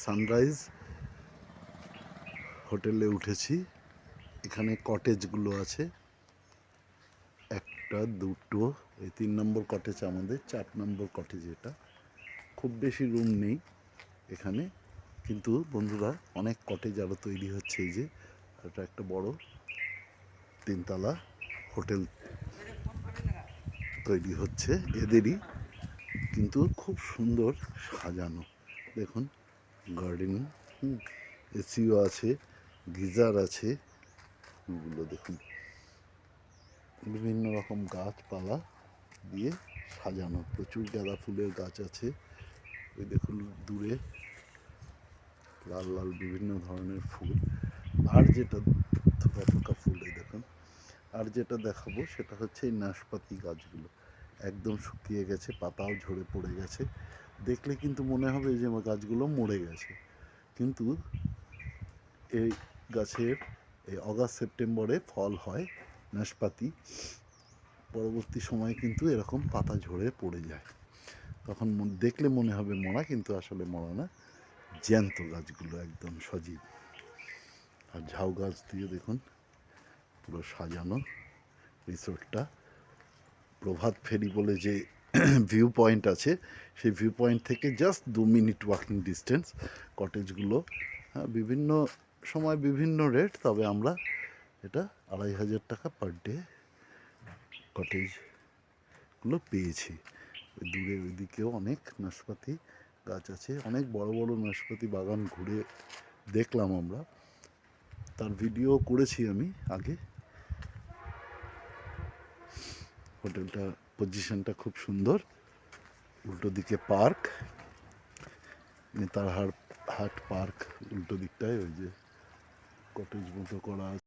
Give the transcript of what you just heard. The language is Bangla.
সানরাইজ হোটেলে উঠেছি। এখানে কটেজগুলো আছে, একটা দুটো, এই 3 নম্বর কটেজ আমাদের, 4 নম্বর কটেজ এটা। খুব বেশি রুম নেই এখানে, কিন্তু বন্ধুরা অনেক কটেজ আরও তৈরি হচ্ছে। এই যে এটা একটা বড় 3 তলা হোটেল তৈরি হচ্ছে এদেরই, কিন্তু খুব সুন্দর সাজানো। দেখুন গার্ডেনিং, এসিও আছে, গিজার আছে, এগুলো দেখুন বিভিন্ন রকম গাছপালা দিয়ে সাজানো। প্রচুর গাঁদা ফুলের গাছ আছে। ওই দেখুন দূরে লাল লাল বিভিন্ন ধরনের ফুল। আর যেটা থোকা থোকা ফুল, এই দেখুন। আর যেটা দেখাবো সেটা হচ্ছে এই নাশপাতি গাছগুলো একদম শুকিয়ে গেছে, পাতাও ঝরে পড়ে গেছে। দেখলে কিন্তু মনে হবে যে গাছগুলো মরে গেছে, কিন্তু এই গাছের এই অগাস্ট সেপ্টেম্বরে ফল হয় নাশপাতি। পরবর্তী সময়ে কিন্তু এরকম পাতা ঝরে পড়ে যায়, তখন দেখলে মনে হবে মরা, কিন্তু আসলে মরা না, জ্যান্ত গাছগুলো একদম সজীব। আর ঝাউ গাছ দিয়ে দেখুন পুরো সাজানো রিসোর্টটা। প্রভাত ফেরি বলে যে ভিউ পয়েন্ট আছে, সেই ভিউ পয়েন্ট থেকে জাস্ট 2 মিনিট ওয়াকিং ডিস্টেন্স কটেজগুলো। বিভিন্ন সময় বিভিন্ন রেট, তবে আমরা এটা 2,500 টাকা পার ডে কটেজগুলো পেয়েছি। দূরে ওইদিকেও অনেক নাশপাতি গাছ আছে, অনেক বড় বড় নাশপাতি বাগান ঘুরে দেখলাম আমরা, তার ভিডিও করেছি আমি আগে। হোটেলটা পজিশনটা খুব সুন্দর, উল্টো দিকে পার্ক, নেতারহাট পার্ক উল্টো দিকটায়, ওই যে কটেজ মতো করা আছে।